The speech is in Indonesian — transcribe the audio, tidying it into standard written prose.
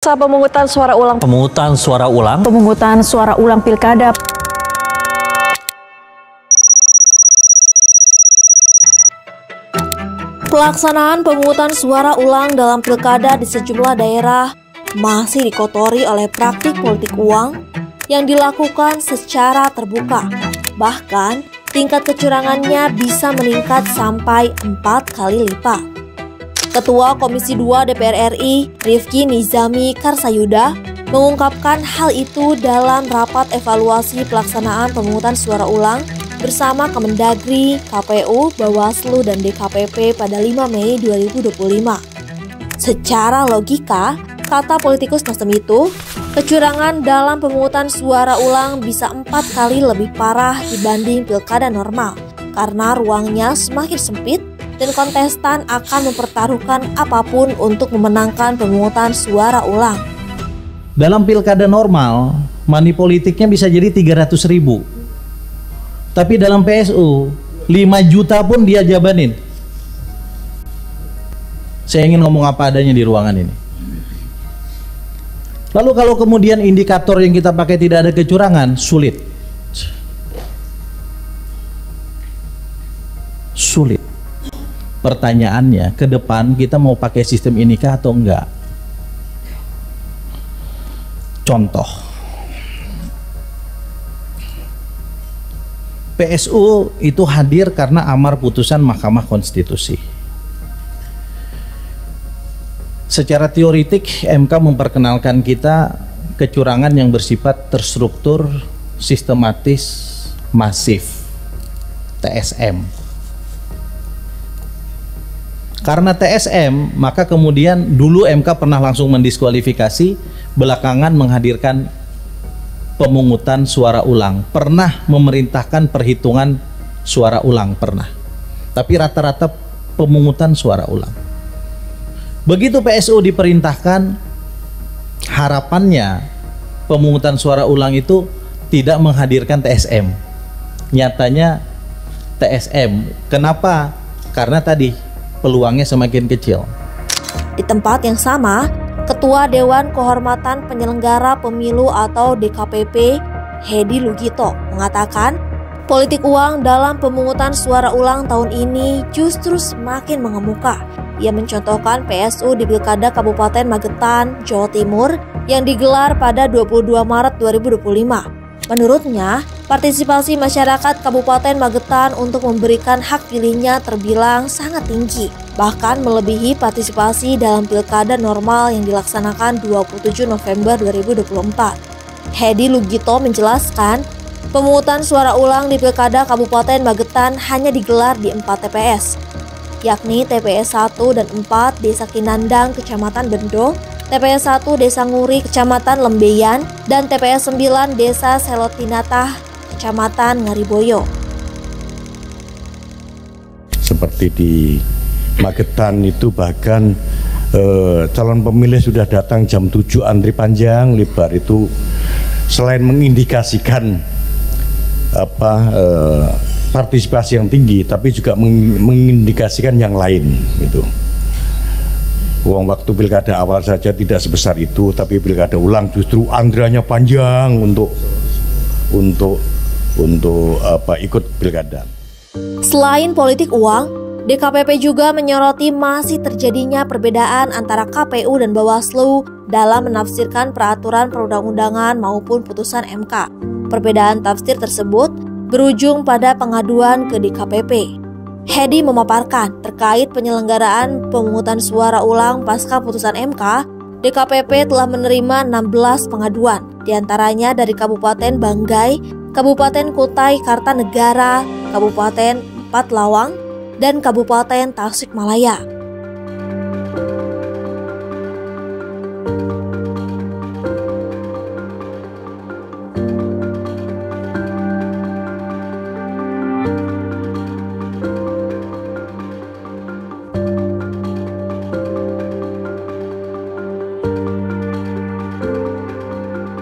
Paksa pemungutan suara ulang. Pemungutan suara ulang. Pemungutan suara ulang pilkada. Pelaksanaan pemungutan suara ulang dalam pilkada di sejumlah daerah masih dikotori oleh praktik politik uang yang dilakukan secara terbuka. Bahkan, tingkat kecurangannya bisa meningkat sampai 4 kali lipat. Ketua Komisi 2 DPR RI, Rifki Nizami Karsayuda, mengungkapkan hal itu dalam rapat evaluasi pelaksanaan pemungutan suara ulang bersama Kemendagri, KPU, Bawaslu, dan DKPP pada 5 Mei 2025. Secara logika, kata politikus Nasdem itu, kecurangan dalam pemungutan suara ulang bisa 4 kali lebih parah dibanding pilkada normal karena ruangnya semakin sempit dan kontestan akan mempertaruhkan apapun untuk memenangkan pemungutan suara ulang. Dalam pilkada normal, money politiknya bisa jadi 300.000. Tapi dalam PSU, 5 juta pun dia jabanin. Saya ingin ngomong apa adanya di ruangan ini. Lalu kalau kemudian indikator yang kita pakai tidak ada kecurangan, sulit. Sulit. Pertanyaannya, ke depan kita mau pakai sistem ini kah atau enggak? Contoh, PSU itu hadir karena amar putusan Mahkamah Konstitusi. Secara teoritik, MK memperkenalkan kita kecurangan yang bersifat terstruktur, sistematis, masif, TSM. Karena TSM, maka kemudian dulu MK pernah langsung mendiskualifikasi, belakangan menghadirkan pemungutan suara ulang. Pernah memerintahkan perhitungan suara ulang, pernah. Tapi rata-rata pemungutan suara ulang. Begitu PSU diperintahkan, harapannya pemungutan suara ulang itu tidak menghadirkan TSM. Nyatanya TSM. Kenapa? Karena tadi peluangnya semakin kecil. Di tempat yang sama, Ketua Dewan Kehormatan Penyelenggara Pemilu atau DKPP, Hedi Lugito, mengatakan politik uang dalam pemungutan suara ulang tahun ini justru semakin mengemuka. Ia mencontohkan PSU di Pilkada Kabupaten Magetan, Jawa Timur yang digelar pada 22 Maret 2025. Menurutnya, partisipasi masyarakat Kabupaten Magetan untuk memberikan hak pilihnya terbilang sangat tinggi, bahkan melebihi partisipasi dalam pilkada normal yang dilaksanakan 27 November 2024. Hedi Lugito menjelaskan, pemungutan suara ulang di Pilkada Kabupaten Magetan hanya digelar di 4 TPS, yakni TPS 1 dan 4 Desa Kinandang, Kecamatan Bendong, TPS 1 Desa Nguri, Kecamatan Lembeyan, dan TPS 9 Desa Selotinatah, Kecamatan Ngariboyo. Seperti di Magetan itu bahkan calon pemilih sudah datang jam 7, antri panjang lebar. Itu selain mengindikasikan partisipasi yang tinggi, tapi juga mengindikasikan yang lain gitu. Uang waktu pilkada awal saja tidak sebesar itu, tapi pilkada ulang justru antriannya panjang untuk ikut pilkada. Selain politik uang, DKPP juga menyoroti masih terjadinya perbedaan antara KPU dan Bawaslu dalam menafsirkan peraturan perundang-undangan maupun putusan MK. Perbedaan tafsir tersebut berujung pada pengaduan ke DKPP. Hedi memaparkan terkait penyelenggaraan pemungutan suara ulang pasca putusan MK, DKPP telah menerima 16 pengaduan, diantaranya dari Kabupaten Banggai, Kabupaten Kutai Kartanegara, Kabupaten Empat Lawang, dan Kabupaten Tasikmalaya.